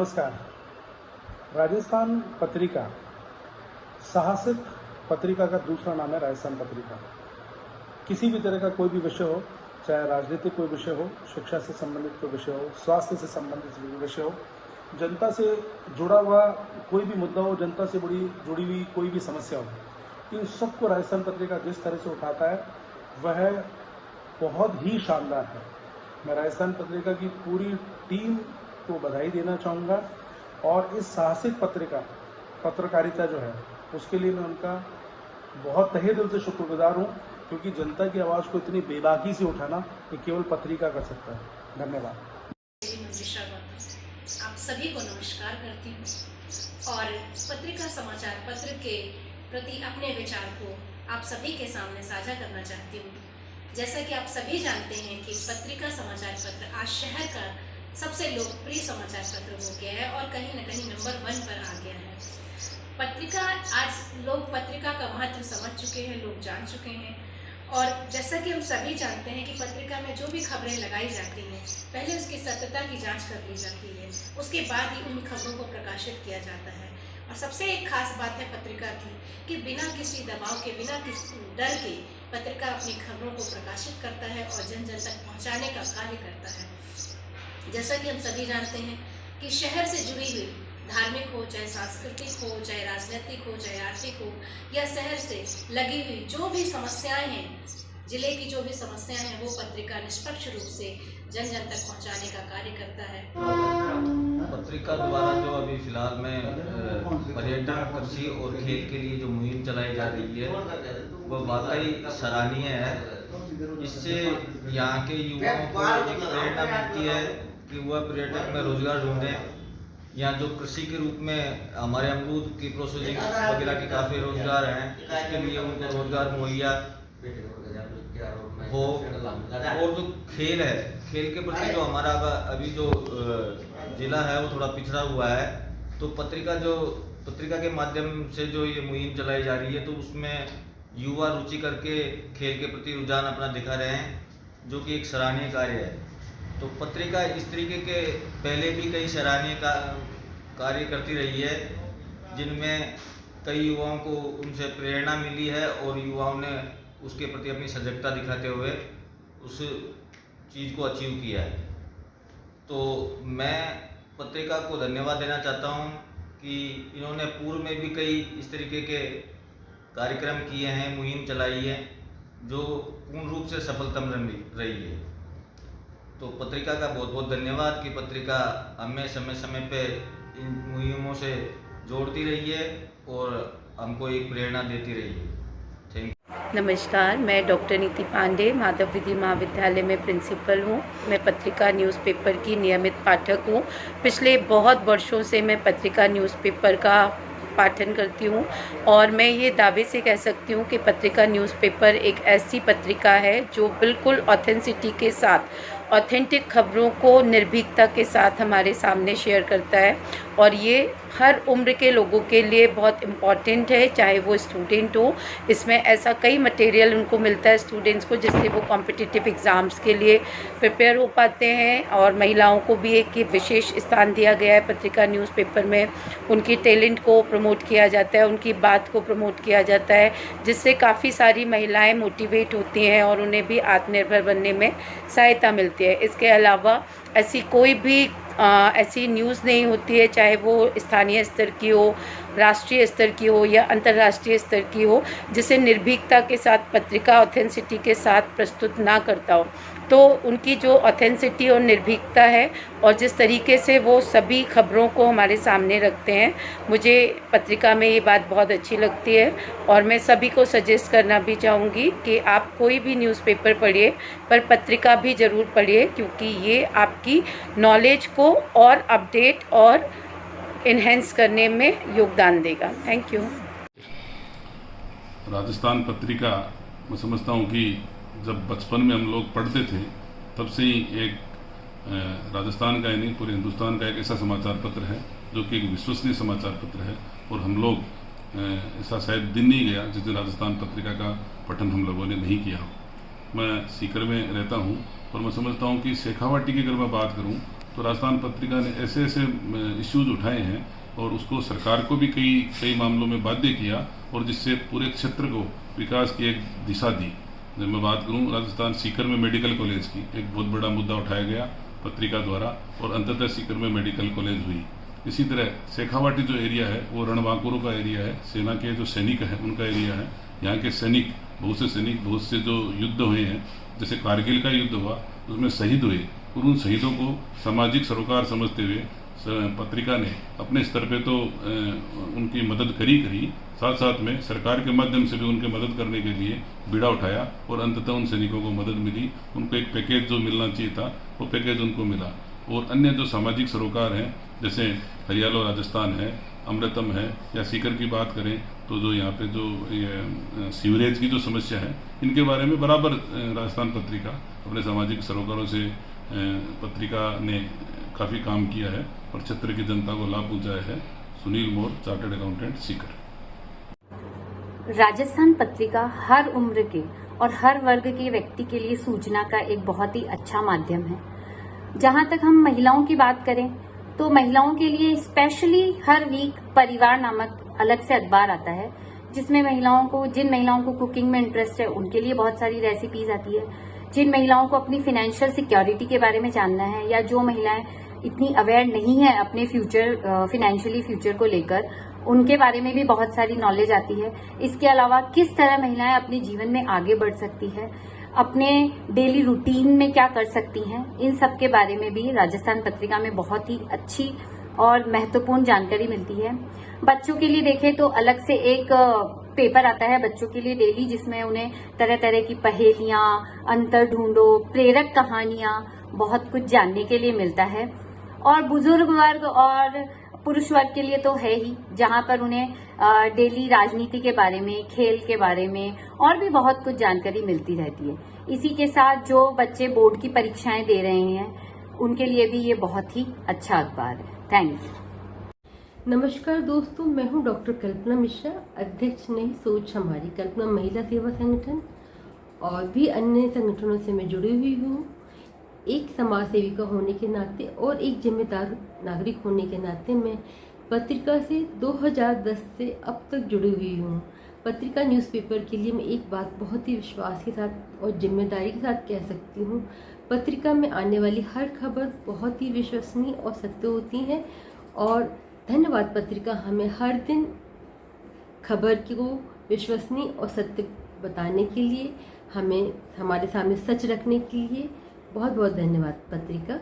नमस्कार। राजस्थान पत्रिका साहसिक पत्रिका का दूसरा नाम है राजस्थान पत्रिका। किसी भी तरह का कोई भी विषय हो, चाहे राजनीतिक कोई विषय हो, शिक्षा से संबंधित कोई विषय हो, स्वास्थ्य से संबंधित विषय हो, जनता से जुड़ा हुआ कोई भी मुद्दा हो, जनता से जुड़ी हुई कोई भी समस्या हो, इन सबको राजस्थान पत्रिका जिस तरह से उठाता है वह बहुत ही शानदार है। मैं राजस्थान पत्रिका की पूरी टीम को बधाई देना चाहूँगा और इस साहसिक पत्रकारिता जो है उसके लिए मैं उनका बहुत तहे दिल से शुक्रगुजार हूँ, क्योंकि जनता की आवाज़ को इतनी बेबाकी से उठाना ये केवल पत्रिका कर सकता है। धन्यवाद। आप सभी को नमस्कार करती हूँ और पत्रिका समाचार पत्र के प्रति अपने विचार को आप सभी के सामने साझा करना चाहती हूँ। जैसा कि आप सभी जानते हैं कि पत्रिका समाचार पत्र आज शहर का सबसे लोकप्रिय समाचार पत्र हो गया है और कहीं न कहीं नंबर 1 पर आ गया है। पत्रिका आज लोग पत्रिका का महत्व समझ चुके हैं, लोग जान चुके हैं। और जैसा कि हम सभी जानते हैं कि पत्रिका में जो भी खबरें लगाई जाती हैं पहले उसकी सत्यता की जांच कर ली जाती है, उसके बाद ही उन खबरों को प्रकाशित किया जाता है। और सबसे एक खास बात है पत्रिका की कि बिना किसी दबाव के, बिना किसी डर के पत्रिका अपनी खबरों को प्रकाशित करता है और जन जन तक पहुँचाने का कार्य करता है। जैसा कि हम सभी जानते हैं कि शहर से जुड़ी हुई धार्मिक हो, चाहे सांस्कृतिक हो, चाहे राजनीतिक हो, चाहे आर्थिक हो, या शहर से लगी हुई जो भी समस्याएं हैं, जिले की जो भी समस्याएं हैं, वो पत्रिका निष्पक्ष रूप से जन जन तक पहुंचाने का कार्य करता है। पत्रिका द्वारा जो अभी फिलहाल में पर्यटन, कृषि और खेल के लिए जो मुहिम चलाई जा रही है वह वाकई सराहनीय है। इससे यहाँ के युवाओं को एक प्रेरणा मिलती है कि वह पर्यटक में रोजगार ढूंढें। यहाँ जो कृषि के रूप में हमारे अमरूद की प्रोसेसिंग वगैरह के काफ़ी रोजगार हैं, इसके लिए उनको रोजगार मुहैया हो। और जो खेल है, खेल के प्रति जो हमारा अभी जो जिला है वो थोड़ा पिछड़ा हुआ है, तो पत्रिका के माध्यम से जो ये मुहिम चलाई जा रही है तो उसमें युवा रुचि करके खेल के प्रति रुझान अपना दिखा रहे हैं, जो कि एक सराहनीय कार्य है। तो पत्रिका इस तरीके के पहले भी कई सराहनीय कार्य करती रही है, जिनमें कई युवाओं को उनसे प्रेरणा मिली है और युवाओं ने उसके प्रति अपनी सजगता दिखाते हुए उस चीज़ को अचीव किया है। तो मैं पत्रिका को धन्यवाद देना चाहता हूं कि इन्होंने पूर्व में भी कई इस तरीके के कार्यक्रम किए हैं, मुहिम चलाई है, जो पूर्ण रूप से सफलतम रही है। तो पत्रिका का बहुत बहुत धन्यवाद कि पत्रिका हमें समय समय पे इन मुहिमों से जोड़ती रही है और हमको एक प्रेरणा देती रही है। Thank you. नमस्कार, मैं डॉक्टर नीति पांडे माधव विधि महाविद्यालय में प्रिंसिपल हूँ। मैं पत्रिका न्यूज़पेपर की नियमित पाठक हूँ। पिछले बहुत वर्षों से मैं पत्रिका न्यूज़पेपर का पाठन करती हूँ और मैं ये दावे से कह सकती हूँ कि पत्रिका न्यूज़पेपर एक ऐसी पत्रिका है जो बिल्कुल ऑथेंटिसिटी के साथ, ऑथेंटिक खबरों को निर्भीकता के साथ हमारे सामने शेयर करता है। और ये हर उम्र के लोगों के लिए बहुत इम्पॉर्टेंट है, चाहे वो स्टूडेंट हो। इसमें ऐसा कई मटेरियल उनको मिलता है स्टूडेंट्स को, जिससे वो कॉम्पिटिटिव एग्ज़ाम्स के लिए प्रिपेयर हो पाते हैं। और महिलाओं को भी एक विशेष स्थान दिया गया है पत्रिका न्यूज़पेपर में। उनकी टैलेंट को प्रमोट किया जाता है, उनकी बात को प्रमोट किया जाता है, जिससे काफ़ी सारी महिलाएँ मोटिवेट होती हैं और उन्हें भी आत्मनिर्भर बनने में सहायता मिलती है। इसके अलावा ऐसी कोई भी ऐसी न्यूज़ नहीं होती है, चाहे वो स्थानीय स्तर की हो, राष्ट्रीय स्तर की हो या अंतर्राष्ट्रीय स्तर की हो, जिसे निर्भीकता के साथ पत्रिका ऑथेंटिसिटी के साथ प्रस्तुत ना करता हो। तो उनकी जो ऑथेंटिसिटी और निर्भीकता है और जिस तरीके से वो सभी खबरों को हमारे सामने रखते हैं, मुझे पत्रिका में ये बात बहुत अच्छी लगती है। और मैं सभी को सजेस्ट करना भी चाहूँगी कि आप कोई भी न्यूज़पेपर पढ़िए, पर पत्रिका भी ज़रूर पढ़िए, क्योंकि ये आपकी नॉलेज को और अपडेट और इन्हेंस करने में योगदान देगा। Thank you. राजस्थान पत्रिका मैं समझता हूँ कि जब बचपन में हम लोग पढ़ते थे तब से ही एक राजस्थान का ही नहीं पूरे हिंदुस्तान का एक ऐसा समाचार पत्र है जो कि एक विश्वसनीय समाचार पत्र है। और हम लोग ऐसा शायद दिन नहीं गया जिस दिन राजस्थान पत्रिका का पठन हम लोगों ने नहीं किया हो। मैं सीकर में रहता हूँ और मैं समझता हूँ कि शेखावाटी की अगर मैं बात करूँ तो राजस्थान पत्रिका ने ऐसे ऐसे इश्यूज उठाए हैं और उसको सरकार को भी कई मामलों में बाध्य किया, और जिससे पूरे क्षेत्र को विकास की एक दिशा दी। जब मैं बात करूं राजस्थान सीकर में मेडिकल कॉलेज की, एक बहुत बड़ा मुद्दा उठाया गया पत्रिका द्वारा और अंततः सीकर में मेडिकल कॉलेज हुई। इसी तरह शेखावाटी जो एरिया है वो रणबांकुरों का एरिया है, सेना के जो सैनिक हैं उनका एरिया है। यहाँ के सैनिक, बहुत से जो युद्ध हुए हैं, जैसे कारगिल का युद्ध हुआ उसमें शहीद हुए, और उन शहीदों को सामाजिक सरोकार समझते हुए पत्रिका ने अपने स्तर पे तो उनकी मदद करी, साथ साथ में सरकार के माध्यम से भी उनके मदद करने के लिए बीड़ा उठाया, और अंततः उन सैनिकों को मदद मिली। उनको एक पैकेज जो मिलना चाहिए था वो पैकेज उनको मिला। और अन्य जो सामाजिक सरोकार हैं, जैसे हरियालो राजस्थान है, अमृतम है, या सीकर की बात करें तो जो यहाँ पे जो ये सीवरेज की जो समस्या है, इनके बारे में बराबर राजस्थान पत्रिका अपने सामाजिक सरोकारों से पत्रिका ने काफ़ी काम किया है और क्षेत्र की जनता को लाभ पहुंचाया है। सुनील मोर, चार्टर्ड अकाउंटेंट, सीकर। राजस्थान पत्रिका हर उम्र के और हर वर्ग के व्यक्ति के लिए सूचना का एक बहुत ही अच्छा माध्यम है। जहां तक हम महिलाओं की बात करें तो महिलाओं के लिए स्पेशली हर वीक परिवार नामक अलग से अखबार आता है, जिसमें जिन महिलाओं को कुकिंग में इंटरेस्ट है उनके लिए बहुत सारी रेसिपीज आती है। जिन महिलाओं को अपनी फाइनेंशियल सिक्योरिटी के बारे में जानना है, या जो महिलाएं इतनी अवेयर नहीं है अपने फाइनेंशियली फ्यूचर को लेकर, उनके बारे में भी बहुत सारी नॉलेज आती है। इसके अलावा किस तरह महिलाएं अपने जीवन में आगे बढ़ सकती है, अपने डेली रूटीन में क्या कर सकती हैं, इन सब के बारे में भी राजस्थान पत्रिका में बहुत ही अच्छी और महत्वपूर्ण जानकारी मिलती है। बच्चों के लिए देखें तो अलग से एक पेपर आता है बच्चों के लिए डेली, जिसमें उन्हें तरह तरह की पहेलियां, अंतर ढूंढो, प्रेरक कहानियां, बहुत कुछ जानने के लिए मिलता है। और बुजुर्ग वर्ग और पुरुष वर्ग के लिए तो है ही, जहां पर उन्हें डेली राजनीति के बारे में, खेल के बारे में और भी बहुत कुछ जानकारी मिलती रहती है। इसी के साथ जो बच्चे बोर्ड की परीक्षाएं दे रहे हैं उनके लिए भी ये बहुत ही अच्छा अखबार है। Thank you. नमस्कार दोस्तों, मैं हूं डॉक्टर कल्पना मिश्रा, अध्यक्ष नहीं सोच हमारी कल्पना महिला सेवा संगठन और भी अन्य संगठनों से मैं जुड़ी हुई हूँ। एक समाज सेविका होने के नाते और एक जिम्मेदार नागरिक होने के नाते मैं पत्रिका से 2010 से अब तक जुड़ी हुई हूँ। पत्रिका न्यूज़पेपर के लिए मैं एक बात बहुत ही विश्वास के साथ और जिम्मेदारी के साथ कह सकती हूँ, पत्रिका में आने वाली हर खबर बहुत ही विश्वसनीय और सत्य होती है। और धन्यवाद पत्रिका, हमें हर दिन खबर को विश्वसनीय और सत्य बताने के लिए, हमें हमारे सामने सच रखने के लिए बहुत बहुत धन्यवाद पत्रिका।